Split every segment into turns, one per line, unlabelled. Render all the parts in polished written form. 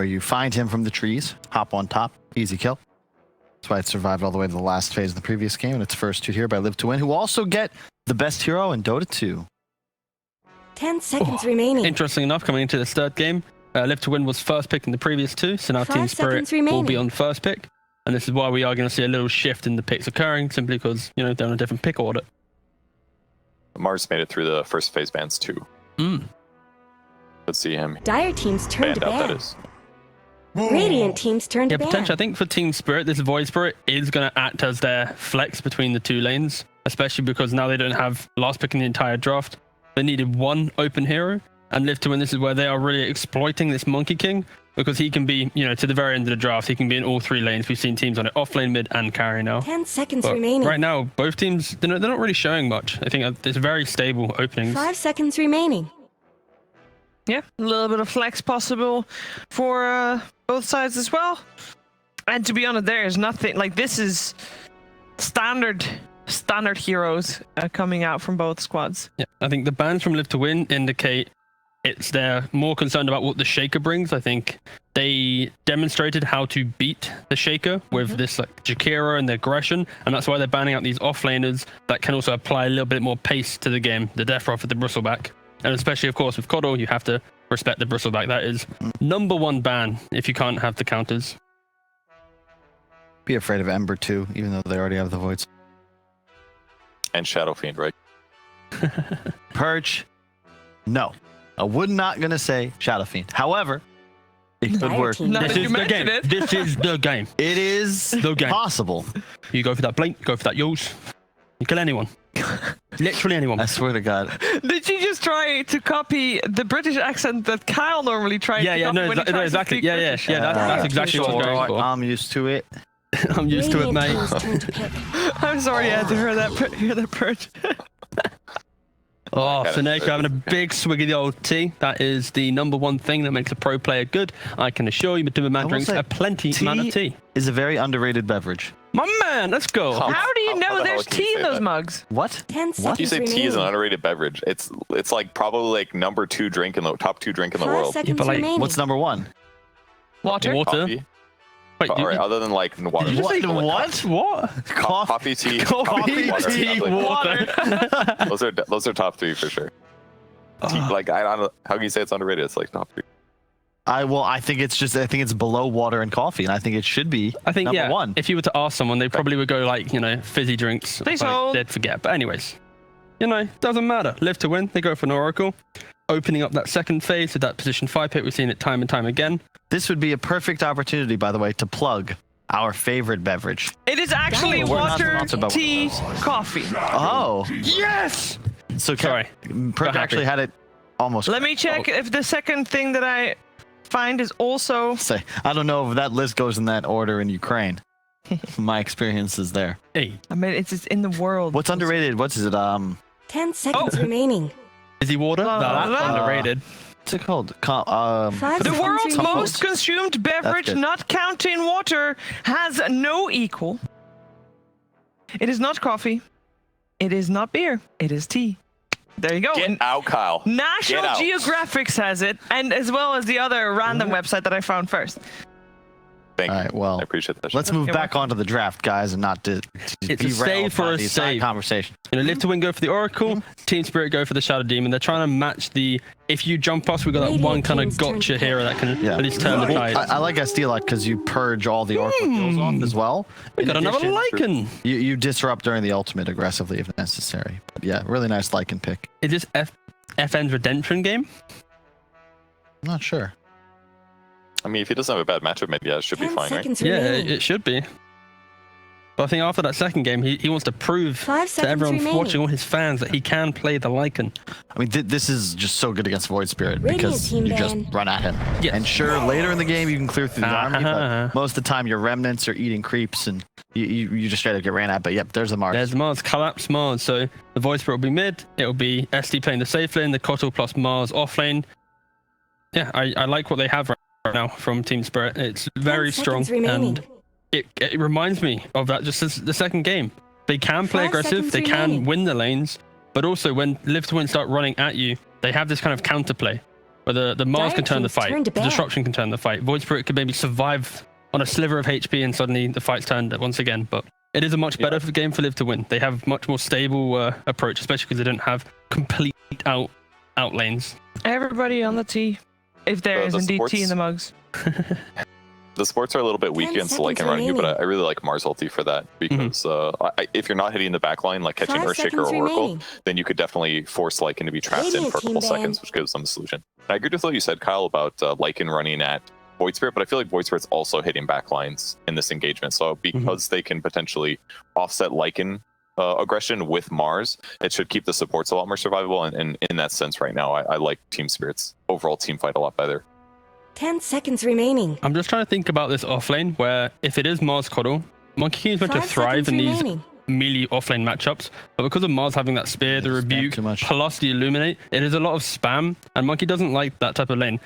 where you find him from the trees, hop on top, easy kill. That's why it survived all the way to the last phase of the previous game, and its first 2 here by Live to Win, who also get the best hero in Dota 2.
10 seconds remaining.
Interesting enough, coming into this third game, Live to Win was first pick in the previous 2, so now
5
Team
seconds
Spirit
remaining.
will be on first pick. And this is why we are going to see a little shift in the picks occurring, simply because, you know, they're on a different pick order.
Mars made it through the first phase bans too. Let's see him
Dire team's turn to
banned out, that
ban.
is.
Radiant team's turn to
Yeah,
ban.
potentially, I think for Team Spirit, this Void Spirit is going to act as their flex between the 2 lanes, especially because now they don't have last pick in the entire draft. They needed 1 open hero, and Live to Win, this is where they are really exploiting this Monkey King, because he can be, you know, to the very end of the draft, he can be in all 3 lanes. We've seen teams on it, off lane, mid, and carry now.
10 seconds
But
remaining.
right now, both teams, they're not really showing much. I think it's very stable openings.
5 seconds remaining.
Yeah, a little bit of flex possible for both sides as well. And to be honest, there is nothing like this is standard heroes coming out from both squads.
Yeah, I think the bans from Live to Win indicate they're more concerned about what the Shaker brings. I think they demonstrated how to beat the Shaker with this like Jakiro and the aggression, and that's why they're banning out these offlaners that can also apply a little bit more pace to the game. The Deathroth with the Bristleback. And especially, of course, with Coddle, you have to respect the Bristleback. That is #1 ban if you can't have the counters.
Be afraid of Ember too, even though they already have the Voids.
And Shadow Fiend, right?
Purge, no. I would not going to say Shadow Fiend. However, it could
Dire
work.
team.
Now
This
that you
is the
mention
game.
it.
This is the game.
It is
The game.
possible.
You go for that blink, go for that use. You kill anyone. Literally anyone.
I swear to God.
Did you just try to copy the British accent that Kyle normally tries to copy when he tries to
exactly.
speak
Yeah,
British?
that's exactly what I was going for.
I'm used to it.
I'm used to it,
Radiant
mate.
team's turn to pick.
I'm sorry I had to hear that purge.
Oh,
Got it.
Fineko having a big swig of the old tea. That is the #1 thing that makes a pro player good. I can assure you, Maduma Man
will
drinks
say,
a plenty amount of tea.
Is a very underrated beverage.
My man, let's go.
How-
How do you
how
know
the
there's
hell can you
tea in
say
those
that?
mugs?
What?
10 seconds
You say
remaining.
tea is an underrated beverage. It's like probably like #2 drink in the top 2 drink in the
5
world.
seconds
but, like,
remaining.
What's #1?
Water.
Water.
Coffee.
Wait,
All right, other than like water.
did you just say
What?
what?
Coffee, tea,
Coffee,
water.
tea,
Like,
water.
those are top 3 for sure. Tea, like I don't know how can you say it's underrated? It's like top 3.
I think it's below water and coffee, and I think it should be
I think, yeah,
#1.
if you were to ask someone, they probably would go like, you know, fizzy drinks.
Please
Like,
hold.
they'd forget. But anyways, you know, doesn't matter. Live to Win. They go for an Oracle. Opening up that second phase with that position 5 pick. We've seen it time and time again.
This would be a perfect opportunity, by the way, to plug our favorite beverage.
It is actually
We're not
water,
sponsored by one of
tea,
those.
coffee.
Oh,
Yes!
so
Sorry.
Purge
Not
actually
happy.
had it almost.
Let me check if the second thing that I find is also.
Say, I don't know if that list goes in that order in Ukraine. My experience is there.
Hey,
I mean, it's just in the world.
What's underrated? What's it?
10 seconds remaining.
fizzy water?
La,
No,
la,
that's
la.
underrated.
What's it called?
5
The
seconds
world's
remaining.
most consumed beverage,
good.
not counting water, has no equal. It is not coffee. It is not beer. It is tea. There you go.
Get out, Kyle.
National
Get out.
Geographic has it, and as well as the other random website that I found first.
Thank
All
you.
right, well,
I appreciate that.
let's move back onto the draft, guys, and not to
It's a
derail
save for
by
a
the side
save.
conversation.
You know, Live to Win go for the Oracle. Team Spirit go for the Shadow Demon. They're trying to match the. If you jump us, we've got that
Radiant
one kind of
team's turn
gotcha
to
hero that can
Yeah.
at least turn the tide.
I like SD Lock because you purge all the Oracle kills off as well.
We
In
got another
addition,
Lycan.
You disrupt during the ultimate aggressively if necessary. But yeah, really nice Lycan pick.
Is this FN's redemption game?
I'm not sure.
I mean, if he doesn't have a bad matchup, maybe it should be
10
fine, right?
seconds
Yeah,
remaining.
it should be. But I think after that second game, he wants to prove
5
to
seconds
everyone
remaining.
watching, all his fans, that he can play the Lycan.
I mean, this is just so good against Void Spirit
Radiant
because
team
you just
ban.
run at him.
Yes.
And sure, later in the game you can clear through the army,
Uh-huh.
but most of the time your remnants are eating creeps and you just straight up get ran at. But yep, there's the Mars.
There's Mars, collapse Mars. So the Void Spirit will be mid. It will be SD playing the safe lane, the Kotl plus Mars off lane. Yeah, I like what they have right now from Team Spirit. It's very
10
strong,
seconds remaining.
and it reminds me of that just as the second game. They can play
5
aggressive,
seconds
they can
remaining.
win the lanes, but also when Live to Win start running at you, they have this kind of counterplay. where the Mars can turn the fight,
Turned to
the
bad.
Disruption can turn the fight, Void Spirit could maybe survive on a sliver of HP and suddenly the fight's turned once again. But it is a much better game for Live to Win. They have much more stable approach, especially because they don't have complete out lanes.
Everybody on the T, if there is indeed tea in the mugs.
The supports are a little bit weak
10
against the Lycan running you, but I really like Mars ulti for that because if you're not hitting the backline, like catching
5
Earthshaker or
seconds
Oracle,
remaining.
then you could definitely force Lycan to be trapped in
Radiant
for a couple
team ban.
seconds, which gives them a solution. And I agree with what you said, Kyle, about Lycan running at Void Spirit, but I feel like Void Spirit's also hitting backlines in this engagement. So because they can potentially offset Lycan aggression with Mars, it should keep the supports a lot more survivable. And in that sense, right now, I like Team Spirit's overall team fight a lot better.
10 seconds remaining.
I'm just trying to think about this offlane where if it is Mars Coddle, Monkey King is meant to
5
thrive
seconds
in these
remaining.
melee offlane matchups, but because of Mars having that spear, the
spam
rebuke,
too much.
plus the illuminate, it is a lot of spam, and Monkey doesn't like that type of lane.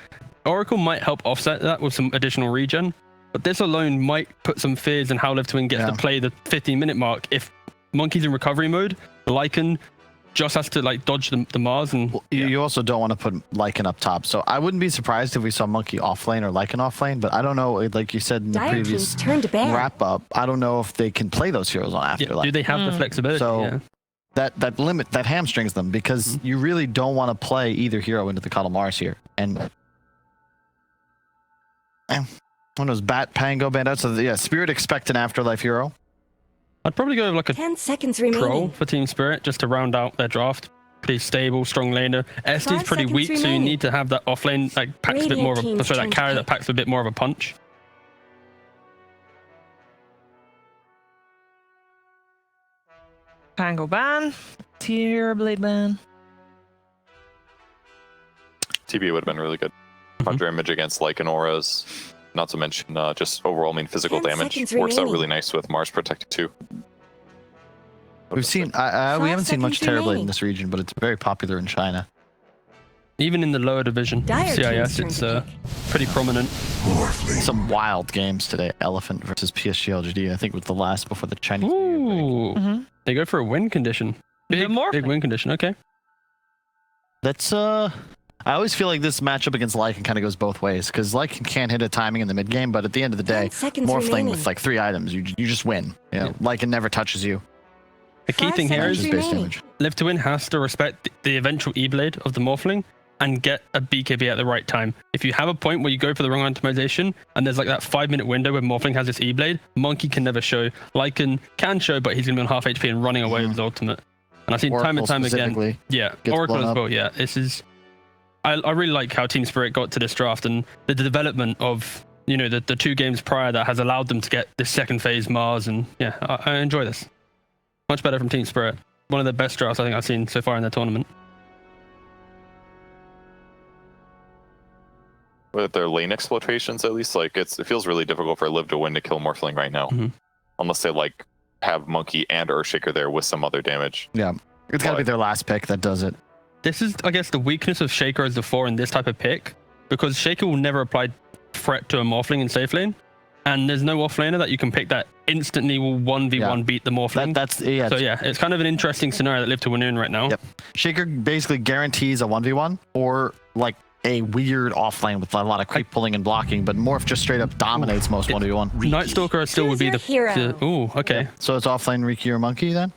Oracle might help offset that with some additional regen, but this alone might put some fears in how Live to Win gets to play the 15-minute mark. If Monkey's in recovery mode, the Lycan just has to like dodge the Mars, and
You also don't want to put Lycan up top. So I wouldn't be surprised if we saw Monkey offlane or Lycan offlane, but I don't know, like you said in the
Dire
previous
team's turned to bad.
wrap up, I don't know if they can play those heroes on Afterlife.
do they have the flexibility?
So that hamstrings them because you really don't want to play either hero into the Coddle Mars here. And one of those Bat Pango bandouts. So yeah, Spirit expect an Afterlife hero.
I'd probably go with like a
10 seconds
Pro
remaining.
for Team Spirit just to round out their draft. Pretty stable, strong laner. SD's
5
pretty
seconds
weak, so you
remaining.
need to have that offlane like packs a bit more of a
Radiant
sorry, that
team's
carry
turn
that
to
packs a bit more of a punch.
Pango ban. Tier Blade ban.
TB would have been really good. Conjure Image against Lycan auras, not to mention just overall physical
10
damage.
seconds
Works out
remaining.
really nice with Mars protected too.
We've seen we
5
haven't seen much
seconds
Terrorblade in
remaining.
this region, but it's very popular in China.
Even in the lower division,
Dire
CIS,
team's
it's
turn to
pretty prominent.
Some wild games today. Elephant versus PSG LGD. I think was the last before the Chinese New Year break.
Ooh, they go for a win condition. Big
morphing.
win condition. Okay.
That's I always feel like this matchup against Lycan kind of goes both ways because Lycan can't hit a timing in the mid game, but at the end of the day,
10 seconds
Morphling
remaining.
with like 3 items, you just win. You know, Lycan never touches you.
The key
5
thing here
seconds
is
Just base
remaining.
damage.
Live to Win has to respect the eventual E-Blade of the Morphling and get a BKB at the right time. If you have a point where you go for the wrong itemization and there's like that 5-minute window where Morphling has this E-Blade, Monkey can never show. Lycan can show, but he's going to be on half HP and running away with his ultimate. And I've seen time and
Oracle
time again.
specifically
Yeah,
gets
Oracle
blown
as
up.
well. Yeah, this is. I really like how Team Spirit got to this draft and the development of the 2 games prior that has allowed them to get this second phase Mars, and yeah, I enjoy this. Much better from Team Spirit. One of the best drafts I think I've seen so far in the tournament.
With their lane exploitations, at least, like it feels really difficult for Live to Win to kill Morphling right now, unless they like have Monkey and Earthshaker there with some other damage.
Yeah, it's got to be their last pick that does it.
This is, I guess, the weakness of Shaker as the 4 in this type of pick, because Shaker will never apply threat to a Morphling in safe lane, and there's no offlaner that you can pick that instantly will 1v1 beat the Morphling.
That's yeah.
So yeah, it's kind of an interesting scenario that Live to Win in right now.
Yep. Shaker basically guarantees a 1v1 or like a weird offlane with a lot of creep pulling and blocking, but Morph just straight up dominates most 1v1.
Night Stalker still would be
Choose your hero.
Ooh, okay.
So it's offlane Riki or Monkey then?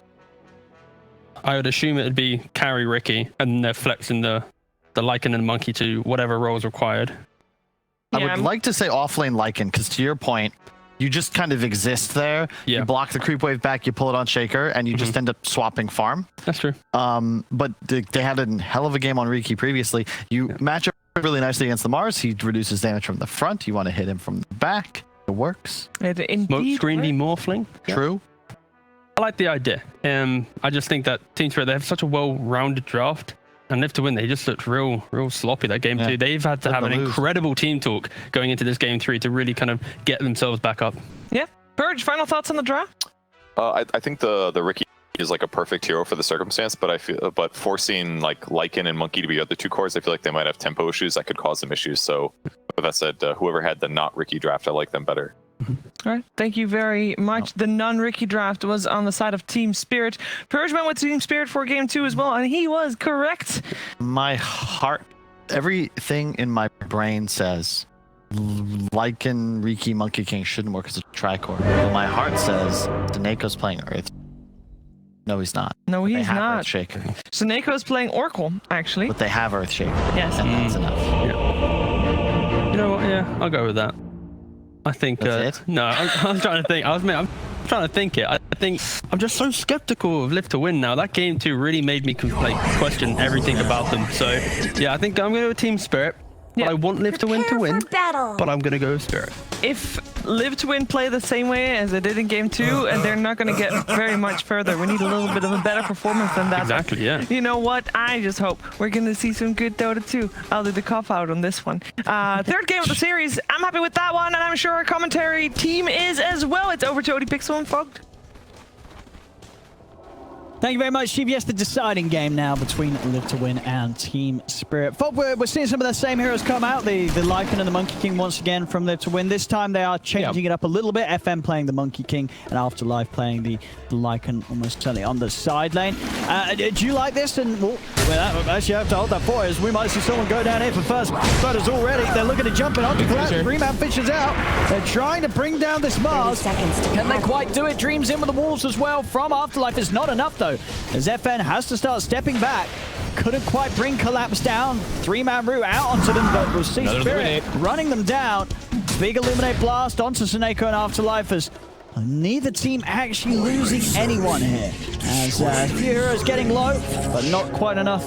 I would assume it would be carry Ricky, and they're flexing the Lycan and Monkey to whatever roles required.
I would like to say offlane Lycan, because to your point, you just kind of exist there.
Yeah.
You block the creep wave back, you pull it on Shaker, and you just end up swapping farm.
That's true.
But they had a hell of a game on Riki previously. You match up really nicely against the Mars. He reduces damage from the front. You want to hit him from the back. It works.
Smoke screen v Morphling.
True.
I like the idea. I just think that Team Spirit, they have such a well-rounded draft, and Live to Win, they just looked real sloppy that game too. They've had to have an incredible team talk going into this game 3 to really kind of get themselves back up.
Yeah. Purge, final thoughts on the draft?
I think the Riki is like a perfect hero for the circumstance, but forcing like Lycan and Monkey to be other 2 cores, I feel like they might have tempo issues that could cause them issues. So with that said, whoever had the not Riki draft, I like them better.
All right, thank you very much. The non-Riki draft was on the side of Team Spirit. Purge went with Team Spirit for game 2 as well, and he was correct.
My heart everything in my brain says Lycan, Riki, Monkey King shouldn't work as a tricore. But my heart says Daneko's playing Earth. No, he's not.
No,
They
he's
have
not.
Earthshaker,
Suneko is playing Oracle, actually.
but they have Earthshaker,
Yes.
and that's enough.
You know what? Yeah, I'll go with that. I think.
That's it?
No, I'm trying to think. I'm trying to think it. I think I'm just so skeptical of Live to Win now. That game 2 really made me question everything about them. So yeah, I think I'm going to go Team Spirit. But
Yeah.
I want Live to Win to
Prepare
win.
for battle.
But I'm going to go Spirit.
If Live to Win play the same way as they did in game 2, and they're not going to get very much further, we need a little bit of a better performance than that.
Exactly. Yeah.
You know what? I just hope we're going to see some good Dota 2. I'll do the cop out on this one. Third game of the series. I'm happy with that one, and I'm sure our commentary team is as well. It's over to ODPixel and Fogged.
Thank you very much, Steve. Yes, the deciding game now between Live to Win and Team Spirit. Folk, we're seeing some of the same heroes come out. The Lycan and the Monkey King once again from Live to Win. This time they are changing it up a little bit. FM playing the Monkey King and Afterlife playing the Lycan almost certainly on the side lane. Do you like this? And well, actually, I have to hold that for us. We might see someone go down here for first photos already. They're looking to jump it onto Collapse. Dreamman fishes out. They're trying to bring down this Mars.
30 seconds to
Can they
count.
quite do it? Dreams in with the walls as well from Afterlife. It's not enough though, as FN has to start stepping back. Couldn't quite bring Collapse down. 3-man route out onto them, but we'll see Spirit running them down. Big Illuminate blast onto Suneko and Afterlife as neither team actually losing anyone here. As a few heroes getting low, but not quite enough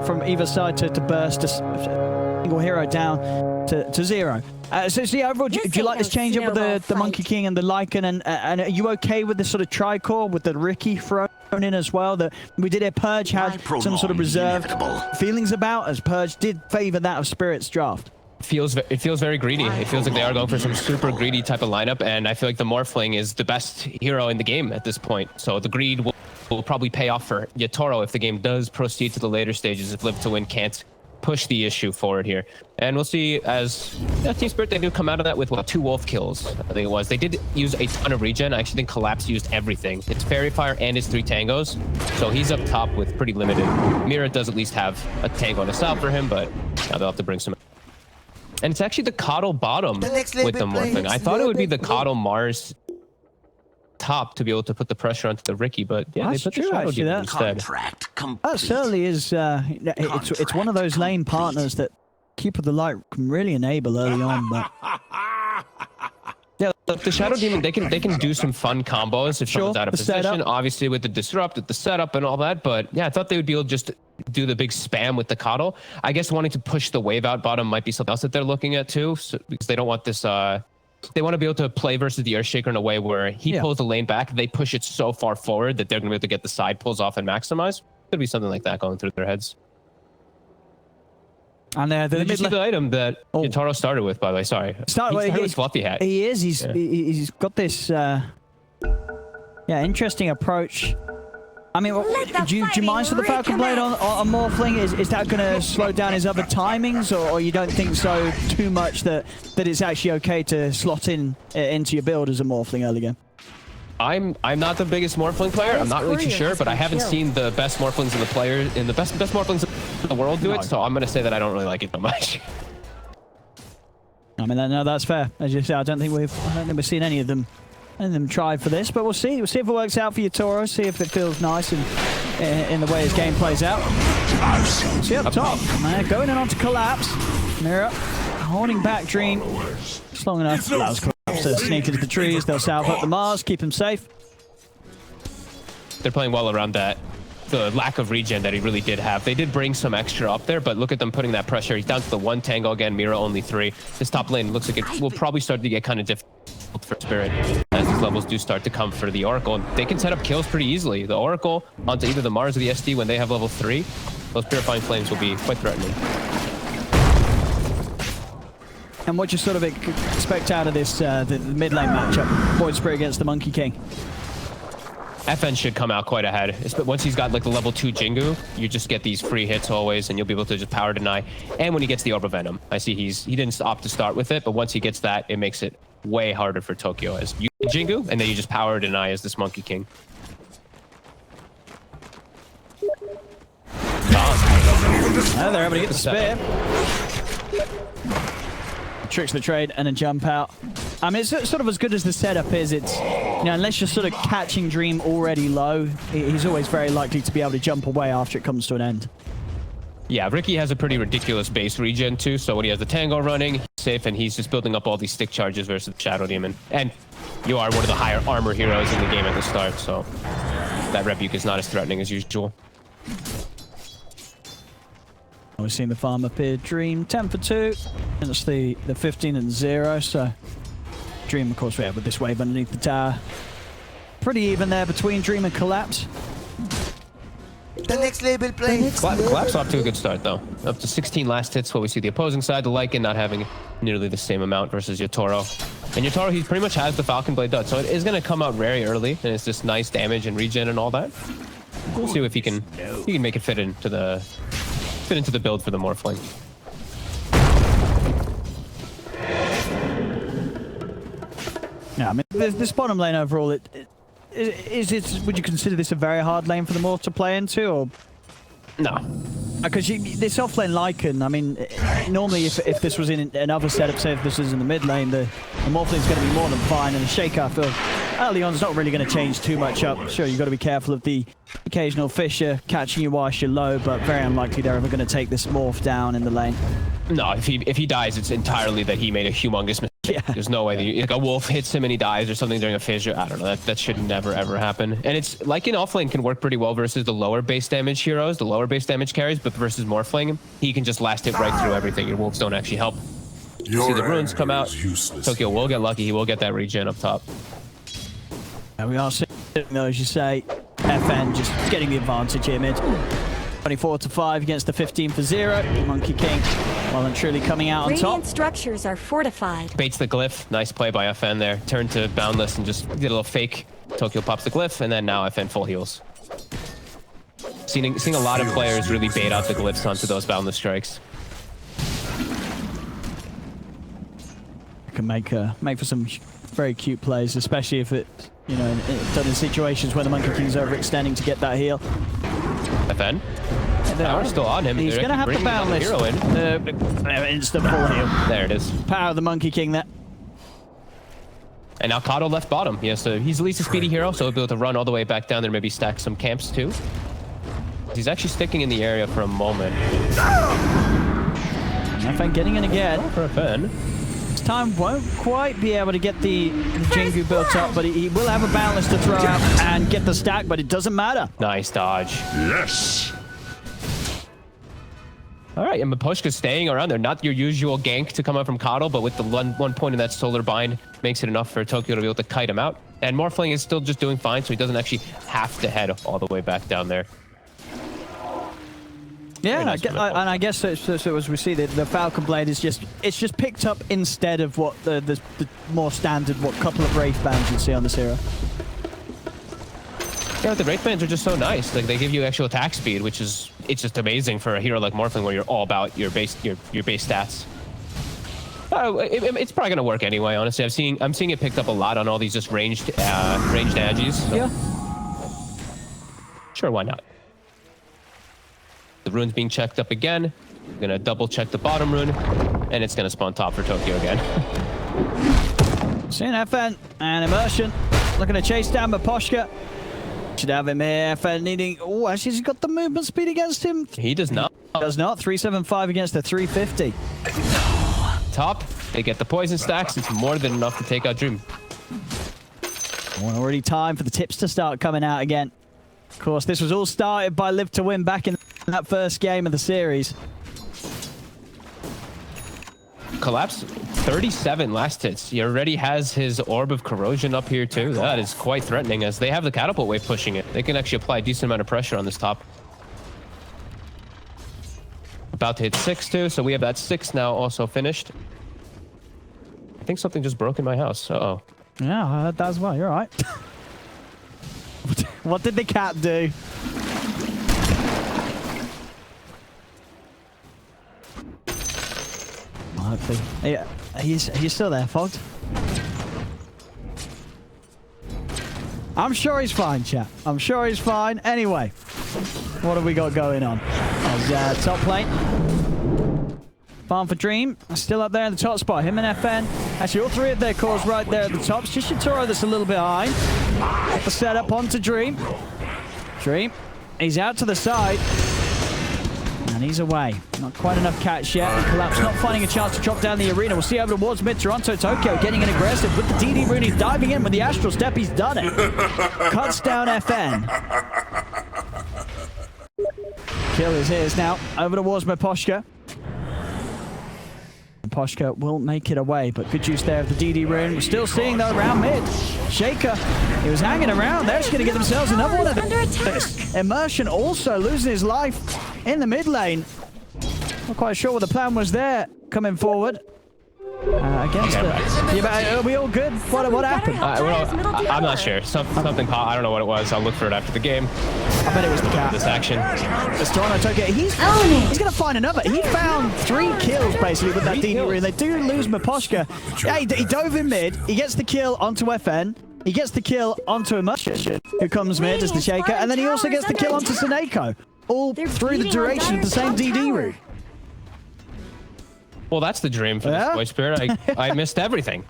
from either side to burst a single hero down to 0. So overall, do you like this change up with the Monkey King and the Lycan? And are you okay with this sort of tricore with the Riki thrown in as well? That we did at Purge had some sort of reserved feelings about, as Purge did favor that of Spirit's draft.
It feels very greedy. It feels like they are going for some super greedy type of lineup, and I feel like the Morphling is the best hero in the game at this point. So the greed will probably pay off for Yatoro if the game does proceed to the later stages, if Live to Win can't push the issue forward here. And we'll see as Team Spirit, they do come out of that with, what, 2 wolf kills, I think it was. They did use a ton of regen. I actually think Collapse used everything. It's Fairy Fire and his 3 tangos. So he's up top with pretty limited. Mira does at least have a tango and a stop for him, but now they'll have to bring some. And it's actually the Coddle bottom with the Morphling. I thought it would be the Coddle Mars top to be able to put the pressure onto the Riki, but yeah,
That's
they put
true,
the Shadow
actually,
Demon
that-
instead.
That certainly is. It's one of those lane partners that Keep of the Light can really enable early on, but.
Yeah, look, the Shadow Demon, they can do some fun combos if someone's out of
the
position.
setup.
Obviously with the disrupt, with the setup and all that, but yeah, I thought they would be able to just do the big spam with the Coddle. I guess wanting to push the wave out bottom might be something else that they're looking at too, so, because they don't want this. They want to be able to play versus the Earthshaker in a way where he pulls the lane back, they push it so far forward that they're going to be able to get the side pulls off and maximize. Could be something like that going through their heads.
And the
Did you see the item that Yatoro started with, by the way? Sorry. He started with Fluffy Hat.
He is. He's got this interesting approach. I mean, do you mind for the Falcon Blade on Morphling? Is that going to slow down his other timings, or you don't think so too much that it's actually okay to slot into your build as a Morphling early game?
I'm not the biggest Morphling player. I'm not really too sure, but I haven't seen the best Morphlings in the best Morphlings in the world do it, so I'm going to say that I don't really like it so much. I
mean, no, that's fair. As you say, I don't think we've seen any of them try for this, but we'll see. We'll see if it works out for Yatoro. See if it feels nice in the way his game plays out. See up top, going in onto Collapse. Mira holding back Dream. Just long enough. Allows Collapse to sneak into the trees. They'll salve up the Mars, keep him safe.
They're playing well around that. The lack of regen that he really did have. They did bring some extra up there, but look at them putting that pressure. He's down to the 1 tango again. Mira only 3. This top lane looks like it will probably start to get kind of difficult for Spirit as these levels do start to come for the Oracle. They can set up kills pretty easily. The Oracle onto either the Mars or the SD when they have level 3. Those Purifying Flames will be quite threatening.
And what you sort of expect out of this the mid lane matchup? Void Spirit against the Monkey King.
FN should come out quite ahead. Once he's got like the level 2 Jingu, you just get these free hits always, and you'll be able to just power deny. And when he gets the Orb of Venom, I see he didn't opt to start with it, but once he gets that, it makes it way harder for Tokyo as you get Jingu, and then you just power deny as this Monkey King.
Oh, they're able to get the spear. Tricks the trade and a jump out. I mean, it's sort of as good as the setup is. It's, you know, unless you're sort of catching Dream already low, he's always very likely to be able to jump away after it comes to an end.
Yeah, Ricky has a pretty ridiculous base regen too, so when he has the Tango running, he's safe, and he's just building up all these stick charges versus the Shadow Demon. And you are one of the higher armor heroes in the game at the start, so that Rebuke is not as threatening as usual.
We've seen the farm appear. Dream 10 for 2, and it's the 15 and 0, so Dream, of course, we have with this wave underneath the tower. Pretty even there between Dream and Collapse.
The next label plays.
Collapse off to a good start, though. Up to 16 last hits, while we see the opposing side, the Lycan not having nearly the same amount versus Yatoro. And Yatoro, he pretty much has the Falcon Blade dot, so it is going to come out very early, and it's just nice damage and regen and all that. We'll see if he can make it fit into the build for the Morphling.
Yeah, I mean, this bottom lane overall, would you consider this a very hard lane for the Morph to play into, or?
No.
Because this off-lane Lycan, I mean, normally if this was in another setup, say if this is in the mid lane, the Morphling's going to be more than fine, and the Shaker, I feel, early on, is not really going to change too much up. Sure, you've got to be careful of the occasional Fisher catching you whilst you're low, but very unlikely they're ever going to take this Morph down in the lane.
No, if he dies, it's entirely that he made a humongous mistake.
Yeah.
There's no way like a wolf hits him and he dies or something during a fissure. I don't know. That should never ever happen. And it's like in offlane can work pretty well versus the lower base damage heroes, the lower base damage carries, but versus Morphling, he can just last hit right through everything. Your wolves don't actually help. See the runes come out. Tokyo will get lucky. He will get that regen up top.
And we are seeing, though, as you say, FN just getting the advantage here mid. 24-5 against the 15 for 0. Monkey King, well and truly coming out on top.
Radiant structures are fortified.
Baits the glyph. Nice play by FN there. Turned to Boundless and just did a little fake. Tokyo pops the glyph, and then now FN full heals. Seeing a lot of players really bait out the glyphs onto those Boundless strikes.
Can make for some very cute plays, especially if it, you know, done in situations where the Monkey King's overextending to get that heal.
FN? Power's still on him.
He's going to have the Boundless. Instant full heal.
There it is.
Power of the Monkey King there.
And now Kato left bottom. He's at least a speedy hero, so he'll be able to run all the way back down there, maybe stack some camps too. He's actually sticking in the area for a moment.
FN getting in again.
For FN.
This time won't quite be able to get the Jingu built up, but he will have a Boundless to throw out and get the stack, but it doesn't matter.
Nice dodge. Yes. All right, and Miposhka's staying around there. Not your usual gank to come out from Kato, but with the one point in that solar bind, makes it enough for Tokyo to be able to kite him out. And Morphling is still just doing fine, so he doesn't actually have to head all the way back down there.
Yeah, nice and I guess so as we see, the Falcon Blade is just picked up instead of what the more standard couple of Wraith Bands you'd see on this hero.
Yeah, the Wraith Bands are just so nice. Like they give you actual attack speed, which is just amazing for a hero like Morphling, where you're all about your base stats. It's probably gonna work anyway. Honestly, I'm seeing it picked up a lot on all these just ranged Agis. So.
Yeah.
Sure, why not? The rune's being checked up again. I'm gonna double check the bottom rune, and it's gonna spawn top for Tokyo again.
Seeing FN and Immersion looking to chase down Miposhka. Should have him here. FN needing. Oh, actually, he's got the movement speed against him.
He does not.
Does not. 375 against the 350.
Top. They get the poison stacks. It's more than enough to take out Dream.
Well, already time for the tips to start coming out again. Of course, this was all started by Live to Win back in that first game of the series.
Collapse, 37 last hits. He already has his Orb of Corrosion up here too. That is quite threatening as they have the Catapult Wave pushing it. They can actually apply a decent amount of pressure on this top. About to hit 6 too, so we have that 6 now also finished. I think something just broke in my house. Uh-oh.
Yeah, I heard that as well. You're right. What did the cat do? Hopefully. Yeah, he's still there, Fogged. I'm sure he's fine, chat. I'm sure he's fine. Anyway, what have we got going on? As top lane. Farm for Dream, still up there in the top spot. Him and FN. Actually, all three of their cores right there at the top. It's just Yatoro that's a little behind. The setup onto Dream. Dream, he's out to the side. And he's away. Not quite enough catch yet. Collapse not finding a chance to drop down the arena. We'll see over towards mid. Toronto, Tokyo getting in aggressive with the DD Rune. He's diving in with the Astral Step. He's done it. Cuts down FN. Kill is his now. Over towards Meposhka. Meposhka will make it away, but good use there of the DD Rune. We're still seeing though around mid. Shaker, he was hanging around. They're just going to get themselves another one of this. Immersion also losing his life in the mid lane. Not quite sure what the plan was there. Coming forward. Against it. Yeah, are we all good? What happened?
I'm not sure. Something caught. I don't know what it was. I'll look for it after the game.
I bet it was the cat.
This action.
It's Toronto Tokyo. He's going to find another. He found 3 kills basically with that DD Rune. They do lose Meposhka. Yeah, he dove in mid. He gets the kill onto FN. He gets the kill onto Immersion, who comes mid as the Shaker. And then he also gets the kill onto Seneko. All through the duration of the same DD Rune.
Well, that's the dream for this Void Spirit. I missed everything.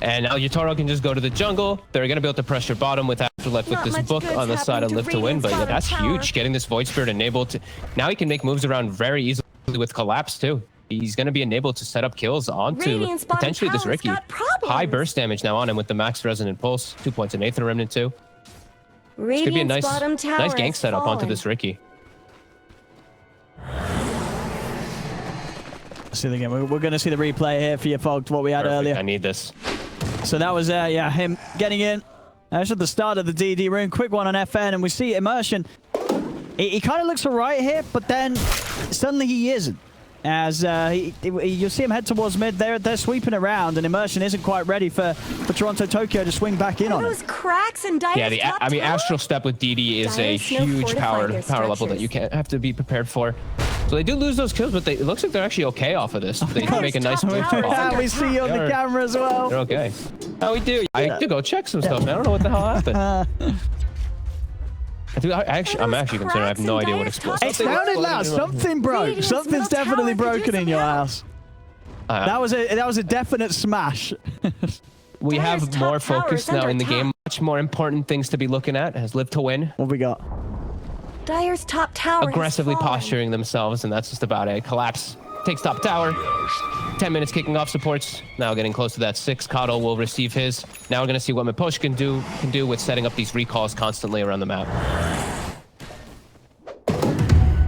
And now Yatoro can just go to the jungle. They're going to be able to pressure bottom with Afterlife with this book on the side of Live to Win. But yeah, that's huge, getting this Void Spirit enabled. Now he can make moves around very easily with Collapse, too. He's going to be enabled to set up kills onto potentially this Riki. High burst damage now on him with the max Resonant Pulse. 2 points in Aether Remnant, too. It's going to be a nice gank setup onto this Riki.
See the game. We're going to see the replay here for you folks, what we had earlier.
I need this.
So that was, yeah, him getting in. That's at the start of the DD Rune. Quick one on FN, and we see Immersion. He kind of looks alright here, but then suddenly he isn't. As you'll see him head towards mid. They're sweeping around, and Immersion isn't quite ready for Toronto Tokyo to swing back in on it.
Cracks and
yeah, I mean, Astral Step with DD is a huge power level that you can't have to be prepared for. So they do lose those kills, but it looks like they're actually okay off of this. They can make a nice move.
Yeah, we see you on the camera as well.
They're okay. How we do? I have to go check some stuff, man. I don't know what the hell happened. I'm actually concerned. I have no idea what exploded.
It sounded loud. Something broke. Something's definitely broken in your house. That was a definite smash.
We have more focus now in the game. Much more important things to be looking at as Live to Win.
What we got?
Dire's top tower
aggressively posturing themselves, and that's just about it. Collapse takes top tower. 10 minutes kicking off supports. Now getting close to that 6. Kato will receive his. Now we're going to see what Meposh can do with setting up these recalls constantly around the map.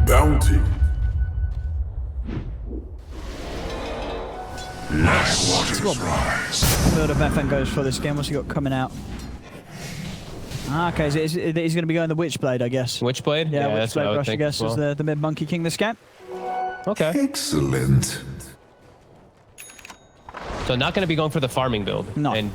Bounty. Last waters rise.
Build up FN goes for this game. What's he got coming out? Okay, he's going to be going the Witchblade, I guess.
Witchblade?
Yeah, Witchblade Rush, I guess, is the mid-Monkey King this game.
Okay.
Excellent.
So not going to be going for the farming build.
No.
And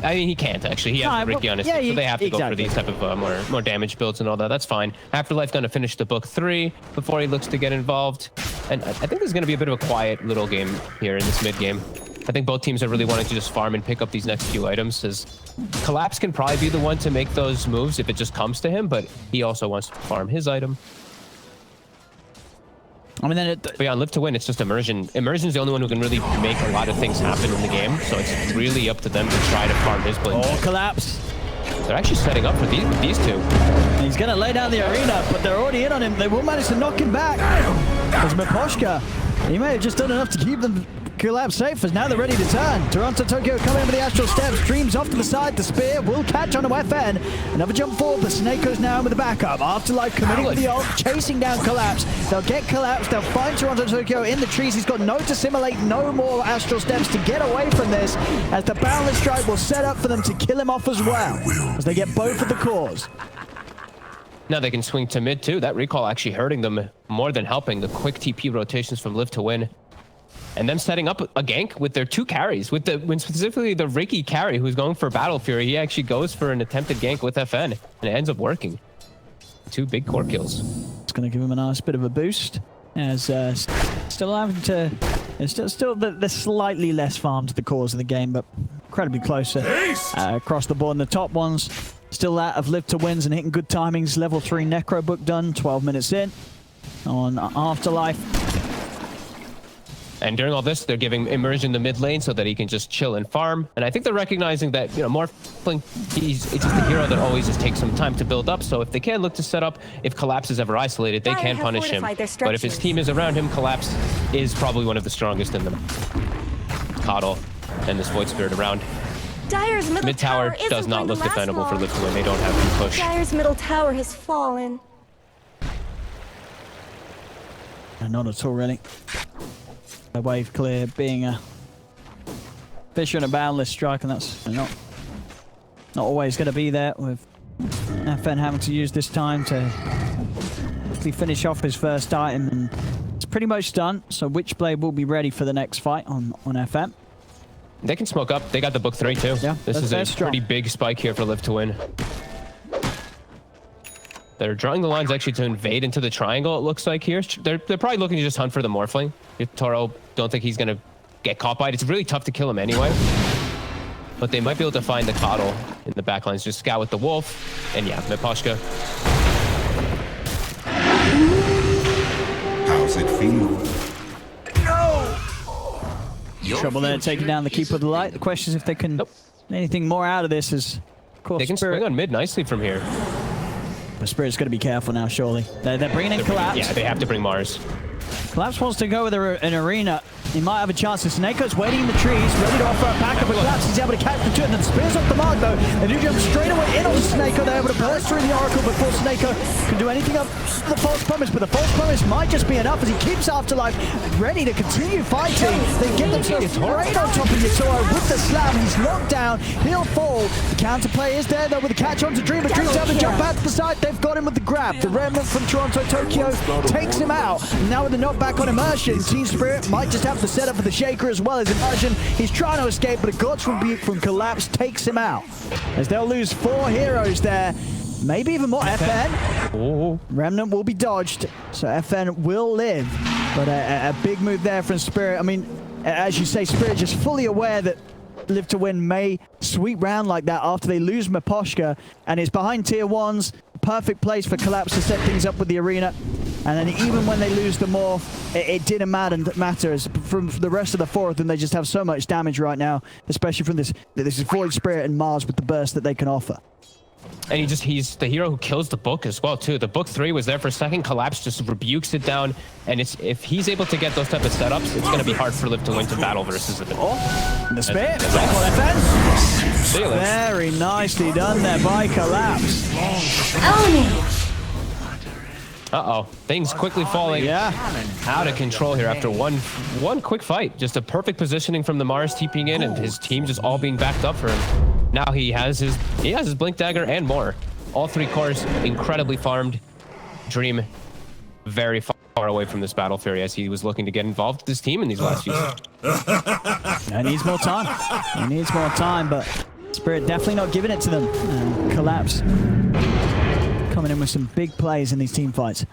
I mean, he can't actually. He has Riki on his stick, so they have to go for these type of more damage builds and all that. That's fine. Afterlife going to finish the book 3 before he looks to get involved. And I think there's going to be a bit of a quiet little game here in this mid game. I think both teams are really wanting to just farm and pick up these next few items, as Collapse can probably be the one to make those moves if it just comes to him, but he also wants to farm his item.
I mean,
but yeah, on Live to Win, it's just Immersion. Immersion's the only one who can really make a lot of things happen in the game, so it's really up to them to try to farm his blade.
Oh, Collapse.
They're actually setting up for these two.
He's going to lay down the arena, but they're already in on him. They will manage to knock him back. There's Meposhka. He may have just done enough to keep them Collapse safe, as now they're ready to turn. Toronto Tokyo coming in with the Astral Steps. Dreams off to the side. The spear will catch onto FN. Another jump forward, but Seneco's now in with the backup. Afterlife committing with the ult, chasing down Collapse. They'll get Collapse. They'll find Toronto Tokyo in the trees. He's got no to simulate, no more Astral Steps to get away from this, as the Boundless Strike will set up for them to kill him off as well, as they get both of the cores.
Now they can swing to mid too. That recall actually hurting them more than helping. The quick TP rotations from Live to Win. And them setting up a gank with their 2 carries, when specifically the Riki carry who's going for Battle Fury, he actually goes for an attempted gank with FN, and it ends up working. 2 big core kills.
It's going to give him a nice bit of a boost, as still having to, still the slightly less farm to the cores of the game, but incredibly closer across the board. And the top ones Still that of Live to Wins and hitting good timings. Level 3 Necro book done, 12 minutes in on Afterlife.
And during all this, they're giving Immersion the mid lane so that he can just chill and farm. And I think they're recognizing that, you know, Morphling, it's just a hero that always just takes some time to build up. So if they can look to set up, if Collapse is ever isolated, they can punish him. But if his team is around him, Collapse is probably one of the strongest in them. Coddle and this Void Spirit around.
Dyer's middle
Mid tower does not look defendable for Live to Win. They don't have to push.
Dyer's middle tower has fallen.
Not at all, really. A wave clear, being a Fisher and a boundless strike, and that's not always going to be there, with FN having to use this time to finish off his first item, and it's pretty much done. So Witchblade will be ready for the next fight on FN.
They can smoke up. They got the book 3 too.
Yeah,
this is a pretty big spike here for Live to Win. They're drawing the lines actually to invade into the triangle, it looks like here. They're probably looking to just hunt for the Morphling. Toro, don't think he's going to get caught by it. It's really tough to kill him anyway. But they might be able to find the Coddle in the backlines. Just scout with the Wolf. And yeah, Miposhka.
How's it feel?
Trouble there, taking down the Keeper of the Light. The question is if they can anything more out of this. Is of course
they can swing on mid nicely from here.
The Spirit's got to be careful now, surely. They're bringing in Collapse.
Yeah, they have to bring Mars.
Collapse wants to go with an arena. He might have a chance. Snake's waiting in the trees, ready to offer a backup, but Collapse is able to catch the two, and then Spears off the mark, though. They do jump straight away in on Snako. They're able to burst through the Oracle before Snako can do anything up the False Promise, but the False Promise might just be enough as he keeps Afterlife ready to continue fighting. They get themselves right on top of Yatoro with the slam. He's locked down. He'll fall. The counterplay is there, though, with the catch onto Dream, but Dream's able to jump out to the side. They've got him with the grab. The Remnant from Toronto, Tokyo takes him out. Now with the knockback on Immersion, Team Spirit might just have to set up for the Shaker as well as Immersion. He's trying to escape, but a God's Rebuke from Collapse takes him out. As they'll lose 4 heroes there. Maybe even more. FN. Remnant will be dodged, so FN will live. But a big move there from Spirit. I mean, as you say, Spirit just fully aware that Live to Win may sweep round like that after they lose Miposhka, and it's behind tier 1s. Perfect place for Collapse to set things up with the arena. And then even when they lose the Morph, it didn't matter as from the rest of the 4 of them, they just have so much damage right now, especially from this Void Spirit and Mars with the burst that they can offer.
And he's the hero who kills the book as well, too. The book 3 was there for a second. Collapse just rebukes it down. And if he's able to get those type of setups, it's going to be hard for Liv to win to battle versus it.
And the Spit. Very nicely done there by Collapse.
Uh-oh. Things quickly falling out of control here after one quick fight. Just a perfect positioning from the Mars TPing in, and his team just all being backed up for him. Now he has his Blink Dagger and more. All 3 cores incredibly farmed. Dream very far away from this Battle Fury as he was looking to get involved with his team in these last few.
He needs more time. He needs more time, but Spirit definitely not giving it to them. And Collapse coming in with some big plays in these team fights.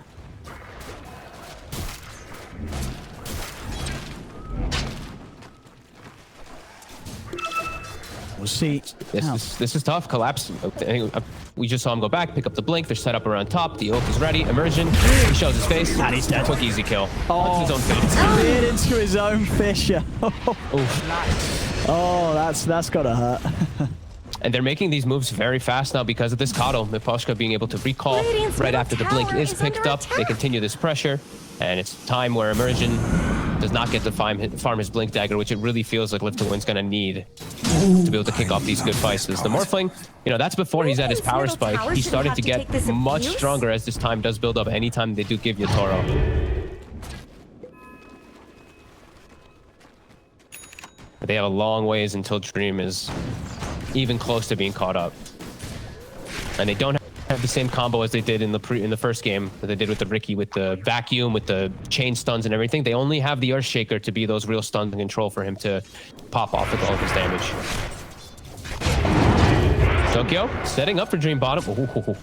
We'll see.
This is tough. Collapse. We just saw him go back, pick up the blink. They're set up around top. The ult is ready. Immersion. He shows his face.
And he's dead.
Quick, easy kill.
Oh,
his own face.
Did into his own Fisher. Oh, that's gotta hurt.
And they're making these moves very fast now because of this Coddle. Miposhka being able to recall right after the blink is picked up. They continue this pressure, and it's time where Immersion does not get to farm his Blink Dagger, which it really feels like Live to Win's gonna need to be able to kick off these good fights. The Morphling, that's before he's at his power spike. He started to get much stronger as this time does build up anytime they do give you Toro. But they have a long ways until Dream is even close to being caught up. And they don't have the same combo as they did in the first game that they did with the Riki, with the vacuum, with the chain stuns and everything. They only have the Earthshaker to be those real stuns and control for him to pop off with all of his damage. Tokyo setting up for Dream bottom. Ooh.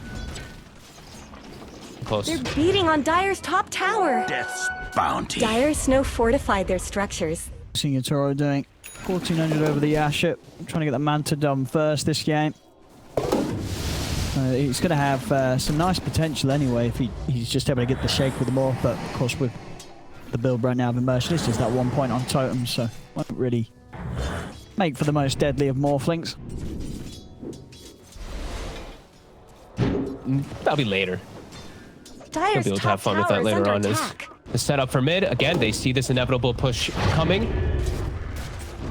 Close.
They're beating on Dyer's top tower.
Death's bounty.
Dire Snow fortified their structures.
Seeing Toro doing 1400 over the Asher. Trying to get the Manta done first this game. He's going to have some nice potential anyway if he's just able to get the shake with the morph. But of course, with the build right now of Immersion, it's just that 1 point on totem, so won't really make for the most deadly of morphlings.
That'll be later.
Dire's
He'll be able to have fun with that later on. Is the setup for mid. Again, they see this inevitable push coming.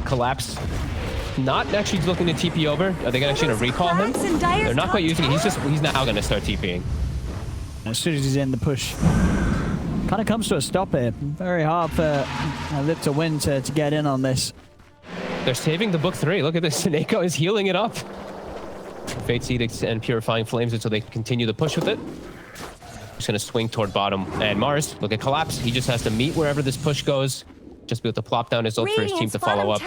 Collapse. Not actually looking to TP over. Are they actually going to recall him? They're not quite using it. He's now going to start TPing.
As soon as he's in, the push kind of comes to a stop here. Very hard for Lip to win to get in on this.
They're saving the book 3. Look at this. Sineko is healing it up. Fate's Edicts and Purifying Flames until they continue the push with it. Just going to swing toward bottom. And Mars, look at Collapse. He just has to meet wherever this push goes. Just be able to plop down his ult for his team to follow up.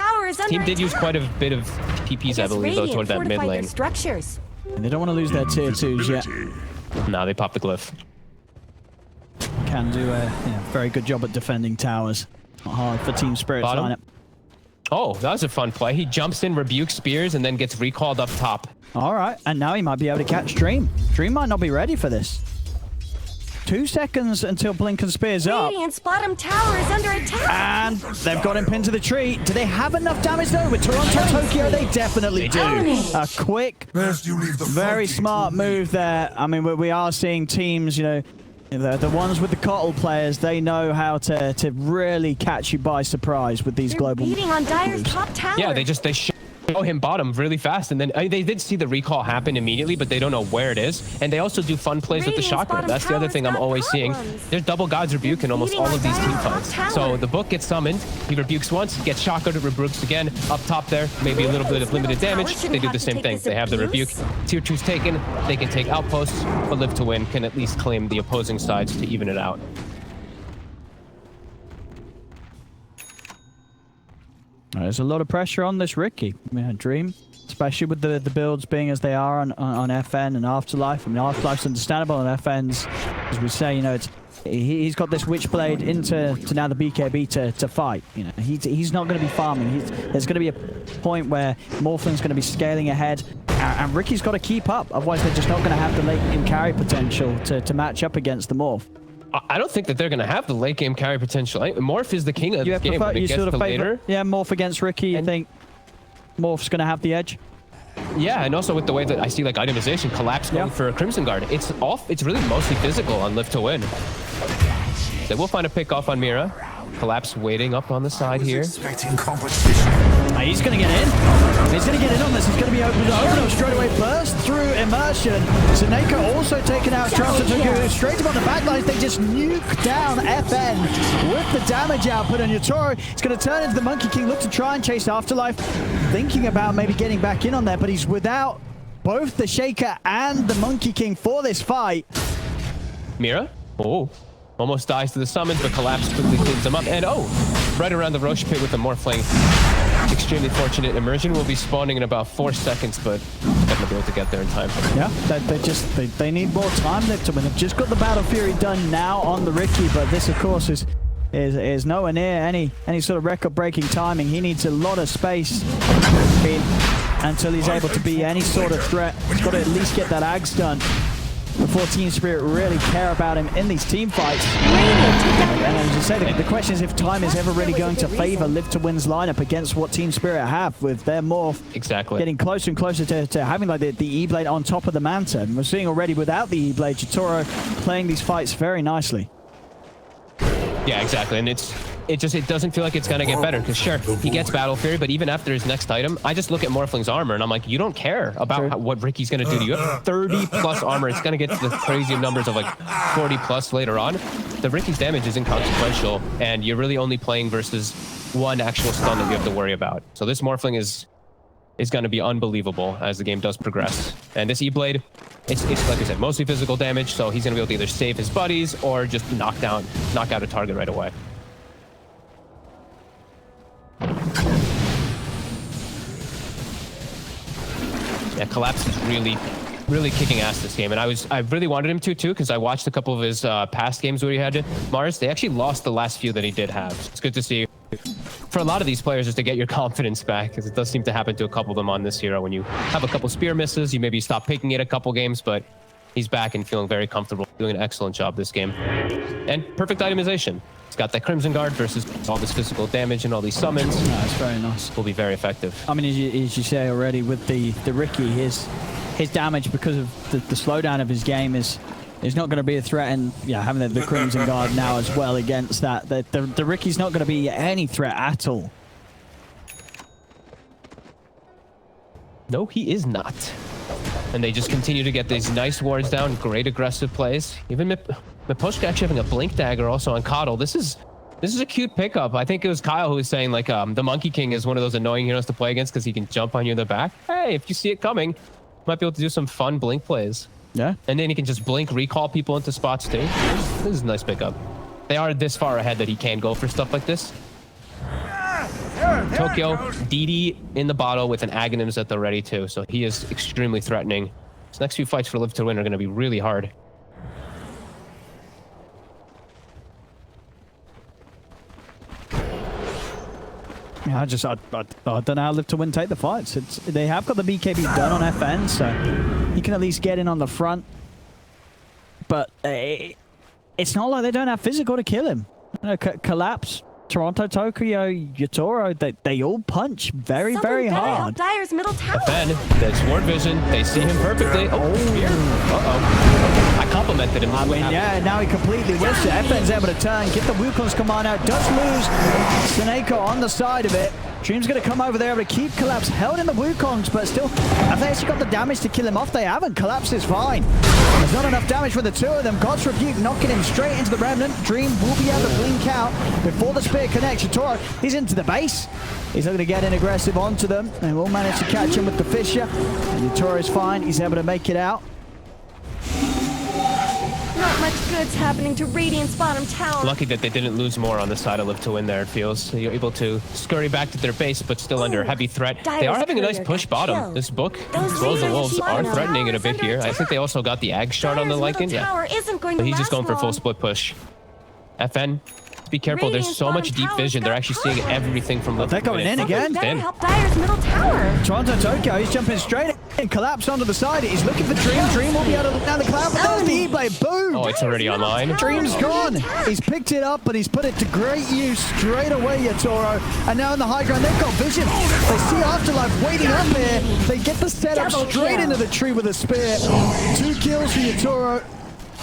Team did use quite a bit of TPs, I believe, though, toward that mid lane.
And they don't want to lose their tier 2s yet.
No, they popped the glyph.
Can do a very good job at defending towers. Not hard for Team Spirit's lineup.
Oh, that was a fun play. He jumps in, rebukes spears, and then gets recalled up top.
All right, and now he might be able to catch Dream. Dream might not be ready for this. 2 seconds until Blink and Spear's up.
Radiant's bottom tower is under attack.
And they've got him pinned to the tree. Do they have enough damage though? With Toronto Tokyo, they definitely do. A quick, very smart move there. I mean, we are seeing teams, you know, the ones with the Kotl players, they know how to really catch you by surprise with these global moves.
On Dire's top tower.
Yeah, they show him bottom really fast, and then they did see the recall happen immediately, but they don't know where it is. And they also do fun plays with the chakra. That's the other thing I'm always seeing. There's double God's Rebuke in almost all of these team fights. So the book gets summoned, he rebukes once, gets chakra, rebukes again, up top there, maybe a little bit of limited damage. They do the same thing. They have the rebuke. Tier 2's taken, they can take outposts, but Live to Win can at least claim the opposing sides to even it out.
There's a lot of pressure on this Ricky. Dream, especially with the builds being as they are on FN and Afterlife. I mean, Afterlife's understandable, and FN's, as we say, you know, he's got this Witchblade into now the BKB to fight. You know, he's not going to be farming. There's going to be a point where Morphling's going to be scaling ahead, and Ricky's got to keep up. Otherwise, they're just not going to have the late game carry potential to match up against the Morph.
I don't think that they're going to have the late game carry potential. Morph is the king of the game.
You sort of favor, yeah, Morph against Ricky. You think Morph's going to have the edge?
Yeah, and also with the way that I see like itemization, Collapse going for a Crimson Guard. It's really mostly physical on Live to Win. They will find a pick off on Mira. Collapse waiting up on the side here.
He's going to get in. He's going to get in on this. He's going to be opened up straight away. Burst through Immersion. Sineko also taken out. Toronto Tokyo straight up on the back lines. They just nuke down FN with the damage output. And Yatoro is going to turn into the Monkey King. Look to try and chase Afterlife. Thinking about maybe getting back in on there, but he's without both the Shaker and the Monkey King for this fight.
Mira? Oh. Almost dies to the summons, but Collapse quickly cleans them up. And right around the Roche pit with the Morphling. Extremely fortunate. Immersion will be spawning in about 4 seconds, but not going to be able to get there in time.
Yeah, they need more time left to win. They've just got the Battle Fury done now on the Ricky, but this, of course, is nowhere near any sort of record-breaking timing. He needs a lot of space until he's able to be any sort of threat. He's got to at least get that Ags done before Team Spirit really care about him in these team fights. And as you say, the question is if time is ever really going to favor Live to Win's lineup against what Team Spirit have with their Morph getting closer and closer to having like the E-Blade on top of the Manta. And we're seeing already without the E-Blade, Jitoro playing these fights very nicely.
Yeah, exactly. And it doesn't feel like it's going to get better, because sure, he gets Battle Fury, but even after his next item, I just look at Morphling's armor and I'm like, you don't care about what Ricky's going to do to you. You have 30 plus armor. It's going to get to the crazy numbers of like 40 plus later on. The Ricky's damage is inconsequential, and you're really only playing versus one actual stun that you have to worry about. So this Morphling is going to be unbelievable as the game does progress. And this E-Blade, it's like I said, mostly physical damage, so he's going to be able to either save his buddies or just knock out a target right away. Yeah, Collapse is really kicking ass this game, and I really wanted him to too, because I watched a couple of his past games where he had Mars. They actually lost the last few that he did have. It's good to see for a lot of these players is to get your confidence back, because it does seem to happen to a couple of them on this hero. When you have a couple spear misses, you maybe stop picking it a couple games, but he's back and feeling very comfortable, doing an excellent job this game. And perfect itemization. He's got that Crimson Guard versus all this physical damage and all these summons.
That's very nice.
Will be very effective.
I mean, as you say already, with the Ricky, his damage because of the slowdown of his game is not going to be a threat, and yeah, having the Crimson Guard now as well against that, the Ricky's not going to be any threat at all.
No, he is not. And they just continue to get these nice wards down, great aggressive plays. Even Miposhka actually having a Blink Dagger also on Coddle. This is a cute pickup. I think it was Kyle who was saying like the Monkey King is one of those annoying heroes to play against because he can jump on you in the back. Hey, if you see it coming, might be able to do some fun Blink plays. Yeah. And then he can just Blink recall people into spots too. This is a nice pickup. They are this far ahead that he can go for stuff like this. Tokyo, DD in the bottle with an Aghanims at the ready too, so he is extremely threatening. His next few fights for Live to Win are going to be really hard.
Yeah, I don't know how Live to Win take the fights. They have got the BKB done on FN, so you can at least get in on the front. But it's not like they don't have physical to kill him. Collapse. Toronto, Tokyo, Yatoro, they all punch very, very hard.
Dire's middle tower.
FN, that's Ward Vision. They see him perfectly. Oh, here. Uh-oh. I complimented him.
I mean, yeah, now he completely whiffs it. FN's able to turn, get the Wukong's command out. Does lose Seneko on the side of it. Dream's going to come over there able to keep Collapse held in the Wukongs, but still, have they actually got the damage to kill him off? They haven't. Collapse is fine. There's not enough damage for the two of them. God's Rebuke knocking him straight into the Remnant. Dream will be able to blink out before the spear connects. Yatoro, he's into the base. He's looking to get in aggressive onto them. They will manage to catch him with the Fisher. And Yatoro is fine. He's able to make it out.
Not much good's happening to Radiant's bottom tower.
Lucky that they didn't lose more on the side of Live to Win there, it feels. So you're able to scurry back to their base, but still under heavy threat. They are having a nice push bottom. This book, as well as the Wolves, are threatening it a bit here. I think they also got the Ag shard on the Lycan. Yeah. But he's just going for full split push. FN, be careful. There's so much deep vision. They're actually seeing everything from Live to Win.
They're going in again.
Help Dire's middle tower.
Toronto, Tokyo, he's jumping straight in. Collapse onto the side. He's looking for Dream. Dream will be able to look down the cloud, but there's the E-Blade. Boom!
Oh, it's already online.
Dream's gone. He's picked it up, but he's put it to great use straight away, Yatoro. And now in the high ground, they've got vision. They see Afterlife waiting up here. They get the setup straight into the tree with a spear. 2 kills for Yatoro.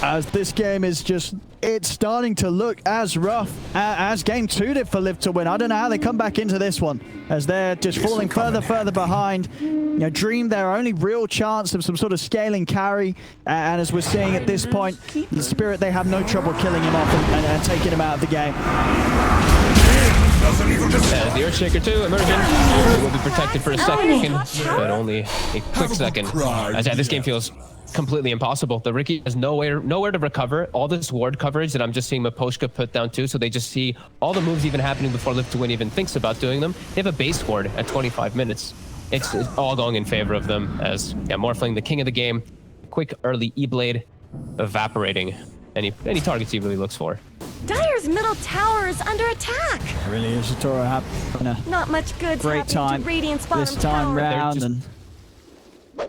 As this game is just, it's starting to look as rough as game 2 did for Live to Win. I don't know how they come back into this one, as they're just falling further behind. You know, Dream, their only real chance of some sort of scaling carry, and as we're seeing at this point, the Spirit, they have no trouble killing him off and taking him out of the game.
As the Earthshaker 2 emerging, will be protected for a second, but only a quick second. As this game feels completely impossible. The Ricky has nowhere to recover. All this ward coverage that I'm just seeing Miposhka put down too, so they just see all the moves even happening before Live to Win even thinks about doing them. They have a base ward at 25 minutes. It's all going in favor of them, as Morphling, the king of the game, quick early E-Blade, evaporating any targets he really looks for.
Dire's middle tower is under attack.
It really is. Yatoro having a
not much good's
great time
to Radiant's bottom
this time
tower.
round, and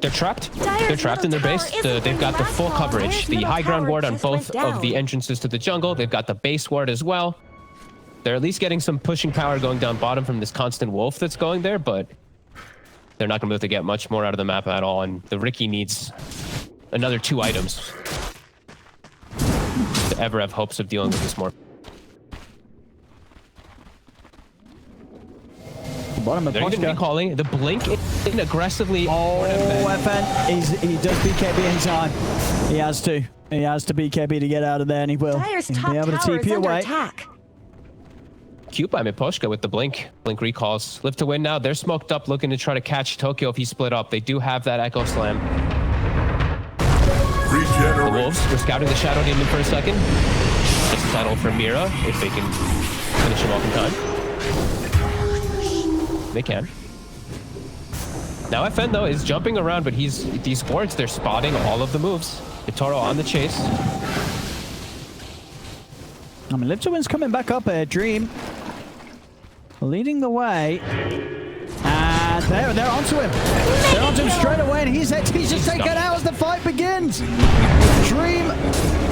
they're trapped. They're trapped in their base. They've got the full coverage. The high ground ward on both of the entrances to the jungle. They've got the base ward as well. They're at least getting some pushing power going down bottom from this constant wolf that's going there, but they're not going to be able to get much more out of the map at all. And the Ricky needs another 2 items to ever have hopes of dealing with this more.
Bottom of
They're even recalling the blink in aggressively.
Oh, FN, he does BKB in time. He has to. He has to BKB to get out of there, and he will.
Dire's
He'll
top
be able to
tower is
TP
under
away.
attack.
Cute by Miposhka with the blink. Blink recalls. Live to Win now. They're smoked up, looking to try to catch Tokyo if he split up. They do have that Echo Slam. The Wolves were scouting the Shadow Demon for a second. It's a settle for Mira if they can finish him off in time. They can. Now FN though is jumping around, but these wards, they're spotting all of the moves. Yatoro on the chase.
I mean, Live to Win's coming back up here. Dream leading the way. And they're onto him. They're onto him straight away, and he's just taken out as the fight begins. Dream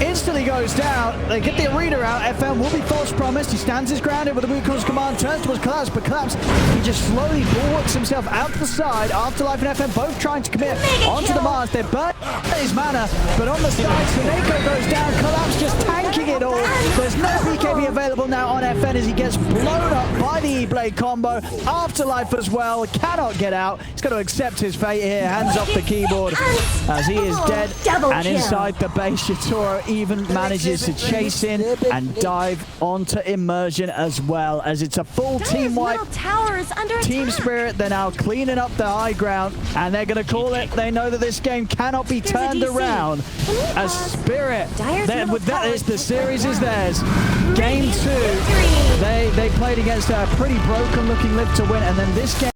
instantly goes down. They get the arena out. FM will be false promised. He stands his ground with the Wukong's command, turns towards Collapse, but Collapse, he just slowly bulwarks himself out to the side. Afterlife and FM both trying to commit onto the Mars. They're burning his mana, but on the side, Snako goes down. Collapse just tanking it all. There's no BKB available now on FN as he gets blown up by the E-Blade combo. Afterlife as well. Cannot get out. He's got to accept his fate here. Hands off the keyboard as he is dead. And inside the base, Yatoro even manages to chase in and dive onto Immersion as well, as it's a full team wipe. Team Spirit, they're now cleaning up the high ground, and they're going to call it. They know that this game cannot be turned around. As Spirit, with that, the series is theirs. Game 2, they played against a pretty broken looking Live to Win, and then this game